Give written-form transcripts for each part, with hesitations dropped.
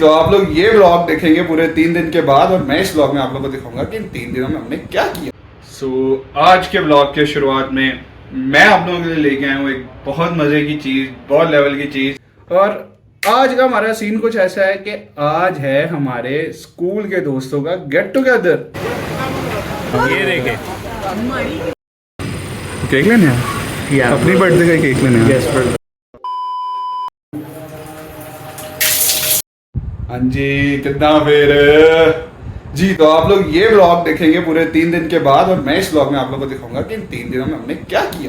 तो आप लोग ये व्लॉग देखेंगे पूरे 3 दिन के बाद और मैं इस व्लॉग में आप लोगों को दिखाऊंगा कि इन 3 दिनों में हमने क्या किया। आज के व्लॉग के शुरुआत में मैं आप लोगों के लिए लेके आया हूँ एक बहुत मजे की चीज, बहुत लेवल की चीज। और आज का हमारा सीन कुछ ऐसा है कि आज है हमारे स्कूल के दोस्तों का गेट टुगेदर। ये देखे केक लेने हैं, अपनी बर्थडे का केक लेने हैं। हाँ जी, कितना फिर जी। तो आप लोग ये व्लॉग देखेंगे पूरे 3 दिन के बाद और मैं इस व्लॉग में आप लोगों को दिखाऊंगा कि इन 3 दिनों में हमने क्या किया।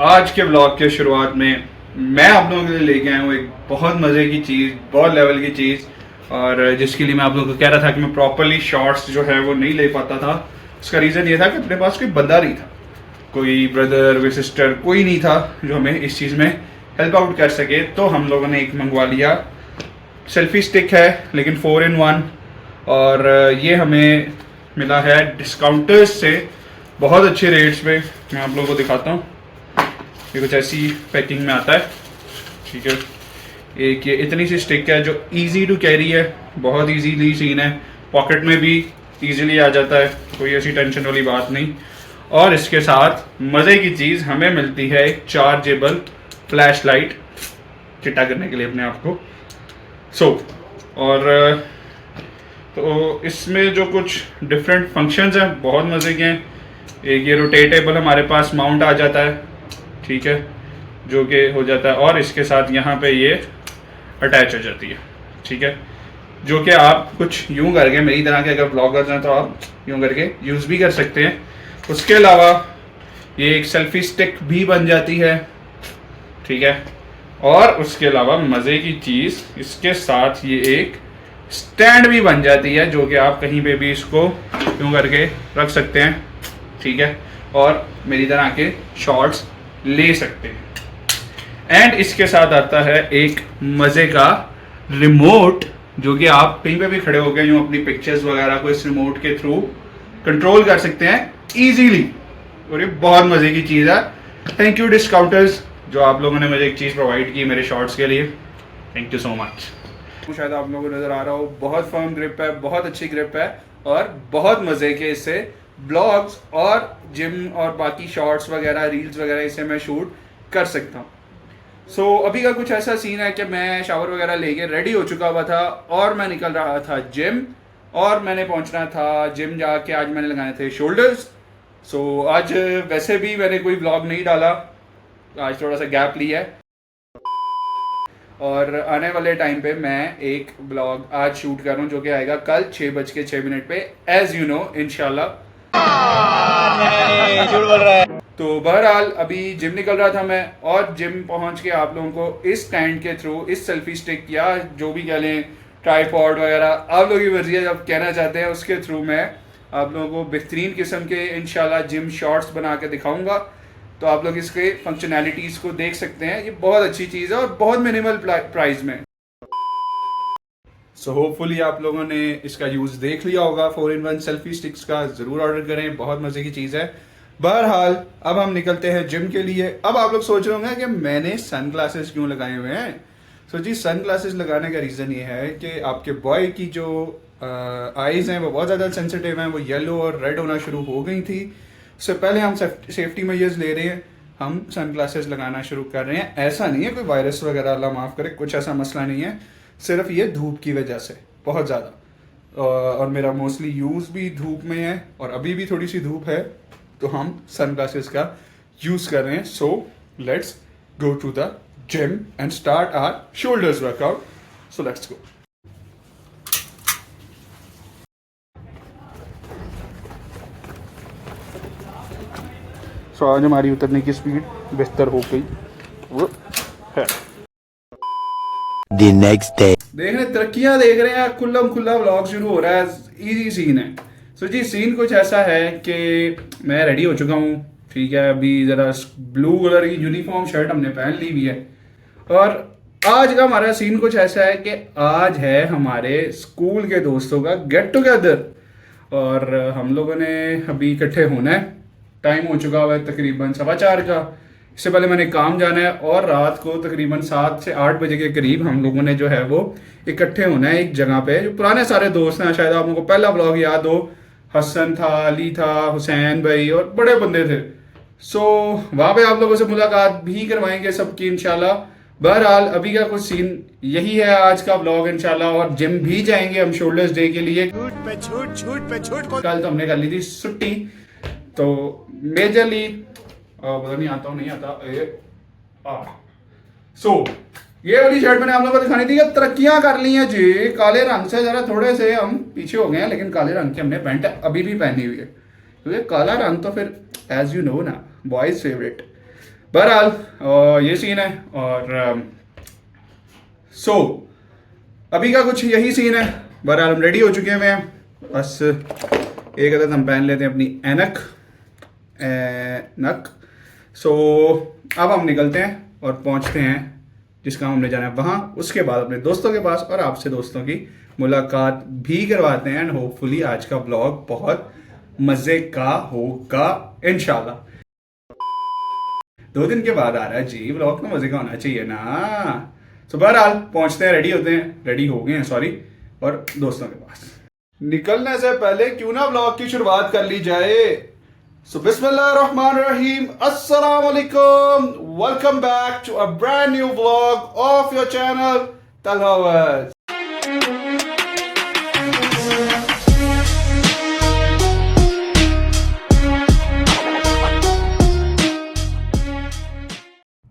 आज के व्लॉग के शुरुआत में मैं आप लोगों के लिए लेके आया हूँ एक बहुत मजे की चीज, बहुत लेवल की चीज। और जिसके लिए मैं आप लोगों को कह रहा था कि मैं प्रॉपरली शॉर्ट्स जो है वो नहीं ले पाता था। उसका रीजन ये था कि अपने पास कोई बंदा नहीं था, कोई ब्रदर, कोई सिस्टर, कोई नहीं था जो हमें इस चीज में हेल्प आउट कर सके। तो हम लोगों ने एक मंगवा लिया। सेल्फी स्टिक है लेकिन 4-in-1, और ये हमें मिला है डिस्काउंटर्स से बहुत अच्छे रेट्स पे। मैं आप लोगों को दिखाता हूँ। ये कुछ ऐसी पैकिंग में आता है, ठीक है। एक ये इतनी सी स्टिक है जो इजी टू कैरी है, बहुत इजीली सीन है, पॉकेट में भी इजीली आ जाता है, कोई ऐसी टेंशन वाली बात नहीं। और इसके साथ मज़े की चीज़ हमें मिलती है एक चार्जेबल फ्लैश लाइट, चिट्टा करने के लिए अपने आप को। और तो इसमें जो कुछ डिफरेंट फंक्शंस हैं बहुत मज़े के हैं। एक ये रोटेटेबल हमारे पास माउंट आ जाता है, ठीक है, जो कि हो जाता है, और इसके साथ यहाँ पे ये अटैच हो जाती है, ठीक है, जो कि आप कुछ यूं करके, मेरी तरह के अगर ब्लॉगर्स हैं तो आप यूं करके यूज़ भी कर सकते हैं। उसके अलावा ये एक सेल्फी स्टिक भी बन जाती है, ठीक है। और उसके अलावा मज़े की चीज़, इसके साथ ये एक स्टैंड भी बन जाती है जो कि आप कहीं पे भी इसको यूं करके रख सकते हैं, ठीक है, और मेरी तरह के शॉट्स ले सकते हैं। एंड इसके साथ आता है एक मज़े का रिमोट, जो कि आप कहीं पे भी खड़े होकर यूं अपनी पिक्चर्स वगैरह को इस रिमोट के थ्रू कंट्रोल कर सकते हैं इजीली। और ये बहुत मज़े की चीज़ है। थैंक यू डिस्काउंटर्स, जो आप लोगों ने मुझे एक चीज़ प्रोवाइड की मेरे शॉर्ट्स के लिए। Thank you so much. शायद आप लोगों को नज़र आ रहा हो, बहुत फर्म ग्रिप है, बहुत अच्छी ग्रिप है, और बहुत मज़े के इससे ब्लॉग्स और जिम और बाकी शॉर्ट्स वगैरह, रील्स वगैरह इसे मैं शूट कर सकता हूँ। अभी का कुछ ऐसा सीन है कि मैं शावर वगैरह लेके रेडी हो चुका हुआ था और मैं निकल रहा था जिम, और मैंने पहुंचना था जिम जाके आज मैंने लगाने थे शोल्डर्स। आज वैसे भी मैंने कोई व्लॉग नहीं डाला, आज थोड़ा सा गैप लिया है, और आने वाले टाइम पे मैं एक ब्लॉग आज शूट कर रहा हूँ जो कि आएगा कल 6:06 पे, एज यू नो, इंशाल्लाह। झूठ बोल रहा है। तो बहरहाल अभी जिम निकल रहा था मैं, और जिम पहुंच के आप लोगों को इस स्टैंड के थ्रू, इस सेल्फी स्टिक या जो भी कह लें, ट्राईपॉड वगैरह, आप लोगों की मर्जी है, जब कहना चाहते हैं, उसके थ्रू मैं आप लोगों को बेहतरीन किस्म के इंशाल्लाह जिम शॉर्ट्स बना के दिखाऊंगा। तो आप लोग इसके फंक्शनैलिटीज़ को देख सकते हैं। ये बहुत अच्छी चीज़ है और बहुत मिनिमल प्राइस में। होपफुली आप लोगों ने इसका यूज़ देख लिया होगा। 4-in-1 सेल्फी स्टिक्स का ज़रूर ऑर्डर करें, बहुत मज़े की चीज़ है। बहरहाल अब हम निकलते हैं जिम के लिए। अब आप लोग सोच रहे होंगे कि मैंने सन ग्लासेस क्यों लगाए हुए हैं। जी, सन ग्लासेस लगाने का रीज़न ये है कि आपके बॉय की जो आईज़ हैं वो बहुत ज़्यादा सेंसिटिव हैं, वो येलो और रेड होना शुरू हो गई थी। उससे पहले हम सेफ्टी मेजर्स ले रहे हैं, हम सन ग्लासेस लगाना शुरू कर रहे हैं। ऐसा नहीं है कोई वायरस वगैरह, अल्लाह माफ़ करे, कुछ ऐसा मसला नहीं है, सिर्फ ये धूप की वजह से बहुत ज़्यादा। और मेरा मोस्टली यूज़ भी धूप में है, और अभी भी थोड़ी सी धूप है, तो हम सन ग्लासेस का यूज़ कर रहे हैं। Let's go to the gym and start our shoulders workout. Let's go. आज हमारी उतरने की स्पीड बेहतर हो गई है। The next day. देख रहे, तरक्कियां देख रहे हैं, खुल्लम खुल्ला व्लॉग शुरू हो रहा है। इजी सीन है। जी, सीन कुछ ऐसा है कि मैं रेडी हो चुका हूँ, ठीक है। अभी ज़रा ब्लू कलर की यूनिफॉर्म शर्ट हमने पहन ली हुई है, और आज का हमारा सीन कुछ ऐसा है कि आज है हमारे स्कूल के दोस्तों का गेट टुगेदर, और हम लोगों ने अभी इकट्ठे होना है। टाइम हो चुका हुआ है तकरीबन 4:15 का। इससे पहले मैंने काम जाना है और रात को तकरीबन 7 से 8 बजे के करीब हम लोगों ने जो है वो इकट्ठे होना है एक जगह पे। जो पुराने सारे दोस्त हैं, शायद आप लोगों को पहला ब्लॉग याद हो, हसन था, अली था, हुसैन भाई और बड़े बंदे थे। सो वहाँ पे आप लोगों से मुलाकात भी करवाएंगे सबकी इंशाल्लाह। बहरहाल अभी का कुछ सीन यही है आज का ब्लॉग इंशाल्लाह। और जिम भी जाएंगे हम शोल्डर्स डे के लिए। छूट पे छूट कल तो हमने कर ली थी छुट्टी, तो मेजरली पता नहीं आता हूँ नहीं आता सो ये वाली शर्ट मैंने आप लोगों को दिखानी थी कि तरक्कियां कर ली हैं जी। काले रंग से जरा थोड़े से हम पीछे हो गए हैं, लेकिन काले रंग की हमने पैंट अभी भी पहनी हुई है क्योंकि काला रंग तो फिर एज यू नो ना बॉयज फेवरेट। बहरहाल ये सीन है। और सो अभी का कुछ यही सीन है। बहरहाल हम रेडी हो चुके हैं, बस एक अदद हम पहन लेते हैं अपनी नक। सो अब हम निकलते हैं और पहुंचते हैं जिस काम हमने जाना है वहाँ। उसके बाद अपने दोस्तों के पास और आपसे दोस्तों की मुलाकात भी करवाते हैं। एंड होपफुली आज का ब्लॉग बहुत मज़े का होगा इंशाल्लाह। 2 दिन के बाद आ रहा है जी ब्लॉग, तो मज़े का होना चाहिए ना। सो बहरहाल पहुंचते हैं, रेडी होते हैं, रेडी हो गए हैं सॉरी, और दोस्तों के पास। निकलने से पहले क्यों ना ब्लॉग की शुरुआत कर ली जाए। So Bismillahirrahmanirrahim. Assalamu alaikum. Welcome back to a brand new vlog of your channel Talhawaz.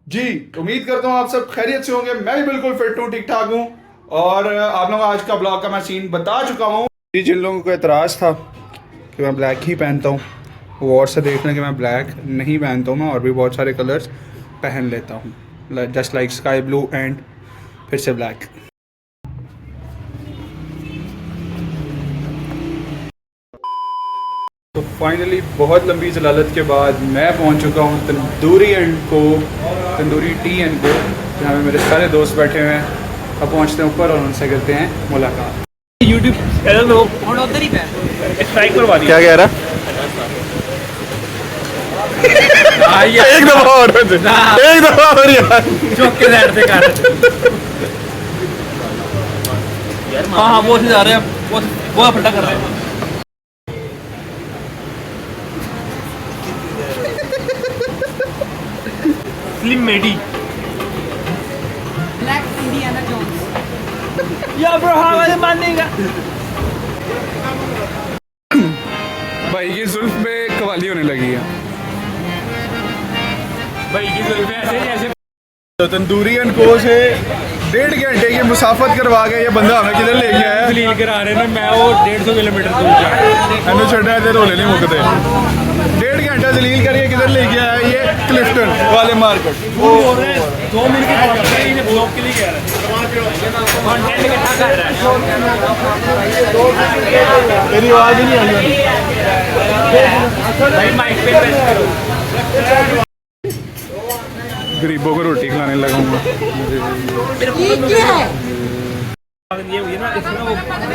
जी उम्मीद करता हूँ आप सब खैरियत से होंगे। मैं भी बिल्कुल फिट हूँ, ठीक ठाक हूँ। और आप लोगों को आज का ब्लॉग का मैं सीन बता चुका हूँ। जी जिन लोगों को एतराज़ था कि मैं ब्लैक ही पहनता हूँ, वो और से देख लें कि मैं ब्लैक नहीं पहनता हूँ, मैं और भी बहुत सारे कलर्स पहन लेता हूँ, just like sky blue and फिर से ब्लैक। तो फाइनली बहुत लंबी जलालत के बाद मैं पहुँच चुका हूँ तंदूरी टी एंड को, जहाँ पे मेरे सारे दोस्त बैठे हुए हैं। अब पहुँचते हैं ऊपर और उनसे करते हैं मुलाकात। यूट्यूब चैनल हो और उधर ही पे स्ट्राइक करवा दिया। क्या कह रहा? एक दफा और यार चौक के साइड से कर। हाँ वो से जा रहे हैं, वो फटा कर रहे हैं। स्लिम मेडी ब्लैक इंडियाना जोन्स। या ब्रो हाँ वाले मानेगा। भाई की जुल्फ पे कवाली होने लगी है। भाई की जुल्फ में ऐसे ऐसे तो तंदूरी एंड को से 1.5 घंटे की मुसाफत करवा के ये बंदा हमें किधर ले गया है। दलील करा रहे हैं मैं वो 150 किलोमीटर दूर जा मैंने छड़ा थे रोले नहीं मुकते। 1.5 घंटा दलील करके किधर ले गया है ये क्लिफ्टन वाले मार्केट। वो बोल रहे हैं 2 मिनट की बात है, इन्हें ब्लॉग के लिए कह रहा है कंटेंट इकट्ठा कर रहा है। तेरी आवाज ही नहीं आई भाई माइक पे प्रेस करो। गरीबों को रोटी खिलाने लगा हूँ। ये क्या है? ये हुई ना इसमें वो लड़ पे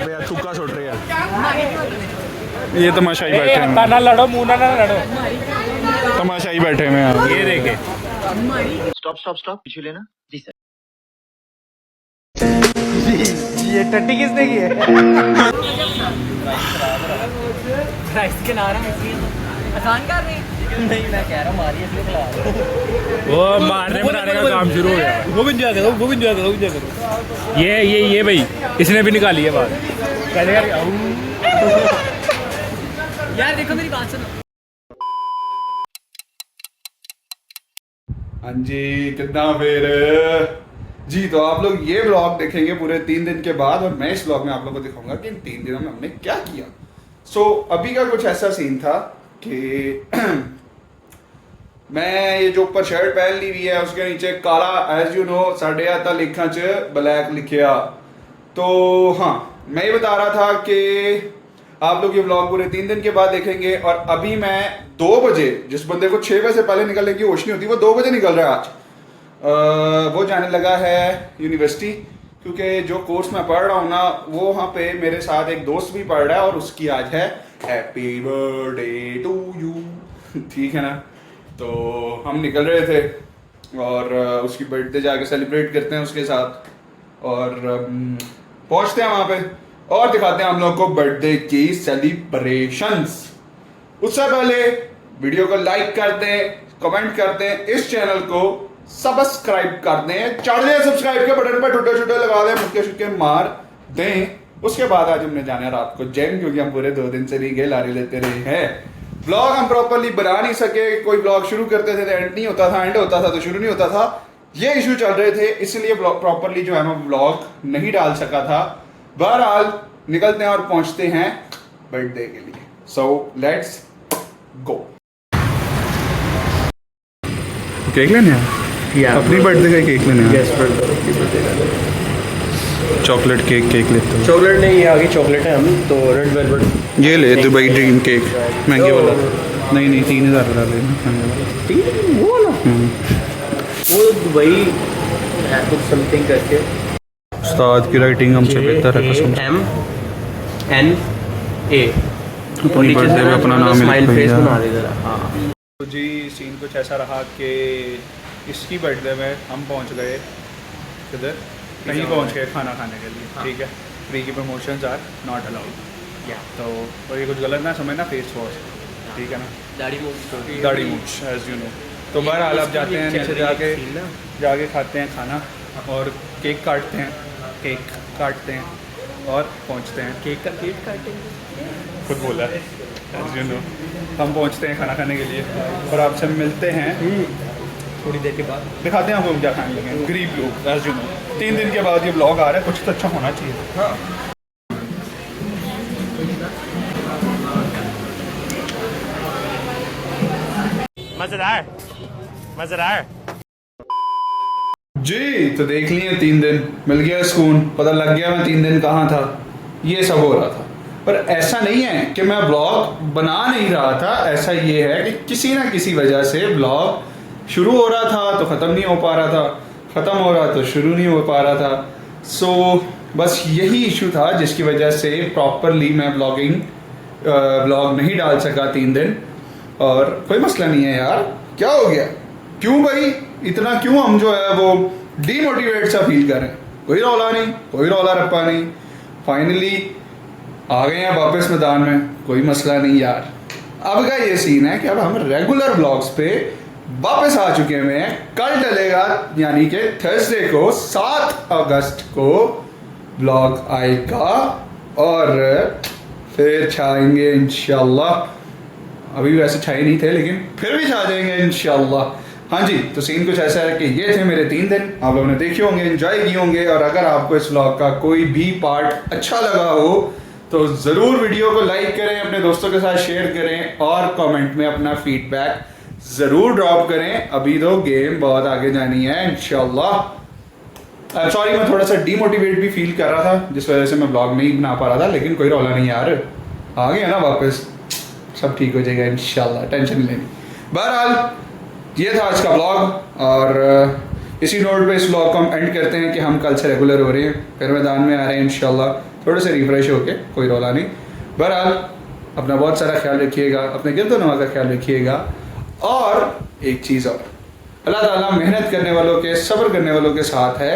यार, थुक्का छोड़ रहे हैं। ये तमाशाई बैठे हैं, ना लड़ो मुंह ना लड़ो। तमाशाई बैठे हैं यार। ये देखे स्टॉप पीछे लेना जी सर। ये टट्टी किसने की है? राइस के नारा आसान कर रही नहीं मैं कह रहा हूँ मारिए इसलिए खिला। वो मारने बनाने का काम शुरू हो गया। वो भी इंजॉय करो। ये भाई इसने भी निकाली है बात। यार देखो मेरी बात सुनो। हाँ जी कितना फिर जी। तो आप लोग ये व्लॉग देखेंगे पूरे 3 दिन के बाद, और मैं इस व्लॉग में आप लोगों को दिखाऊंगा कि इन 3 दिनों में हमने क्या किया। सो अभी का कुछ ऐसा सीन था कि मैं ये जो ऊपर शर्ट पहन ली हुई है उसके नीचे काला एज यू नो साढ़े आता लिखा च ब्लैक लिखिया। तो हाँ मैं ये बता रहा था कि आप लोग ये व्लॉग पूरे 3 दिन के बाद देखेंगे। और अभी मैं 2 बजे, जिस बंदे को 6 बजे से पहले निकलने की होश नहीं होती, वो 2 बजे निकल रहा है आज। वो जाने लगा है यूनिवर्सिटी, क्योंकि जो कोर्स मैं पढ़ रहा हूँ ना वो वहाँ पे मेरे साथ एक दोस्त भी पढ़ रहा है और उसकी आज है हैप्पी बर्थडे टू यू। ठीक है ना। तो हम निकल रहे थे और उसकी बर्थडे जाके सेलिब्रेट करते हैं उसके साथ, और पहुंचते हैं वहाँ पे और दिखाते हैं हम लोग को बर्थडे की सेलिब्रेशंस। उससे पहले वीडियो को लाइक करते हैं, कमेंट करते हैं, इस चैनल को सब्सक्राइब करते हैं, चढ़े सब्सक्राइब के बटन पर छोटे छोटे लगा दें, मुक्के शुक्के मार दें। उसके बाद आज हमने जाना है रात को जिम, क्योंकि हम पूरे 2 दिन से रीगे लारी लेते रहे हैं। ब्लॉग हम प्रॉपरली बना नहीं सके, कोई ब्लॉग शुरू करते थे तो एंड नहीं होता था, एंड होता था तो शुरू नहीं होता था। ये इशू चल रहे थे, इसलिए प्रॉपरली जो है मैं ब्लॉग नहीं डाल सका था। बहरहाल निकलते हैं और पहुंचते हैं बर्थडे के लिए। So let's go. केक लेने हैं अपनी बर्थडे का केक लेने हैं। चॉकलेट केक लेते हैं। चॉकलेट नहीं, ये आगे चॉकलेट है हम तो रेड वेलवेट। ये ले दुबई ड्रीम केक महंगे वाला। नहीं 3000 वाला लेना। वो वाला वो दुबई है कुछ समथिंग करके। उस्ताद की राइटिंग हमसे बेहतर है कसम से। MNA अपनी बर्थडे में अपना नाम स्माइल लिख फेस दिया। बना दे जरा। हाँ तो जी सीन कुछ ऐसा रहा कि इसकी बर्थडे में हम पहुंच गए किधर, कहीं पहुंच गए खाना खाने के लिए। ठीक है, फ्री की प्रमोशंस आर नॉट अलाउड। तो और ये कुछ गलत ना समझना, फेस वॉश, ठीक है ना, दाढ़ी मूव दाढ़ी मूछ एज यू नो। तो बहरहाल अब जाते हैं नीचे, जाके खाते हैं खाना और केक काटते हैं और पहुंचते हैं। केक का केक काटेंगे। खुद बोला एज यू नो। हम पहुंचते हैं खाना खाने के लिए और आपसे मिलते हैं थोड़ी देर के बाद। दिखाते हैं आपको क्या खाने लगे। गरीब लोग एज यू नो, 3 दिन के बाद ये ब्लॉग आ रहा है, कुछ तो अच्छा होना चाहिए। हाँ मजेदार जी। तो देख लिए 3 दिन, मिल गया सुकून, पता लग गया मैं 3 दिन कहाँ था। ये सब हो रहा था, पर ऐसा नहीं है कि मैं ब्लॉग बना नहीं रहा था। ऐसा ये है कि किसी ना किसी वजह से ब्लॉग शुरू हो रहा था तो ख़त्म नहीं हो पा रहा था, ख़त्म हो रहा तो शुरू नहीं हो पा रहा था। सो बस यही इशू था जिसकी वजह से प्रॉपरली मैं ब्लॉग नहीं डाल सका 3 दिन। और कोई मसला नहीं है यार, क्या हो गया, क्यों भाई इतना क्यों हम जो है वो डीमोटिवेट सा फील कर रहे हैं। कोई रौला नहीं, कोई रौला रप्पा नहीं, फाइनली आ गए हैं वापस मैदान में, कोई मसला नहीं यार। अब का ये सीन है कि अब हम रेगुलर ब्लॉग्स पे वापस आ चुके हुए हैं। कल डलेगा यानी कि थर्सडे को 7 अगस्त को ब्लॉग आएगा और फिर छाएंगे इंशाल्लाह। अभी वैसे छाए नहीं थे लेकिन फिर भी छा जाएंगे इंशाल्लाह। हाँ जी, तो सीन कुछ ऐसा है कि ये थे मेरे 3 दिन, आप लोगों ने देखे होंगे, एंजॉय किए होंगे। और अगर आपको इस व्लॉग का कोई भी पार्ट अच्छा लगा हो तो ज़रूर वीडियो को लाइक करें, अपने दोस्तों के साथ शेयर करें और कमेंट में अपना फीडबैक ज़रूर ड्रॉप करें। अभी तो गेम बहुत आगे जानी है इंशाल्लाह। सॉरी, मैं थोड़ा सा डीमोटिवेट भी फील कर रहा था जिस वजह से मैं ब्लॉग नहीं बना पा रहा था, लेकिन कोई रौला नहीं यार, आ गया ना वापस, सब ठीक हो जाएगा इंशाल्लाह, टेंशन नहीं लेनी। बहरहाल ये था आज का ब्लॉग और इसी नोट पे इस ब्लॉग को हम एंड करते हैं कि हम कल से रेगुलर हो रहे हैं, फिर मैदान में आ रहे हैं इंशाल्लाह, थोड़े से रिफ्रेश होके, कोई रौला नहीं। बहरहाल अपना बहुत सारा ख्याल रखिएगा, अपने गिरदोनवा का ख्याल रखिएगा। और एक चीज़ और, अल्लाह ताला मेहनत करने वालों के, सब्र करने वालों के साथ है,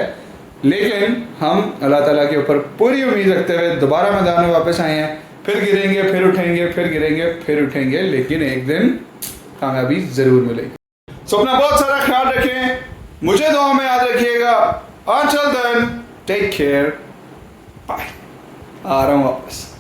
लेकिन हम अल्लाह ताला के ऊपर पूरी उम्मीद रखते हुए दोबारा मैदान में वापस आए हैं। फिर गिरेंगे, फिर उठेंगे, फिर गिरेंगे, फिर उठेंगे, लेकिन एक दिन कामयाबी जरूर मिलेगी। सो अपना बहुत सारा ख्याल रखें, मुझे दुआ में याद रखिएगा। Until then, take care, bye. आ रहा हूँ वापस।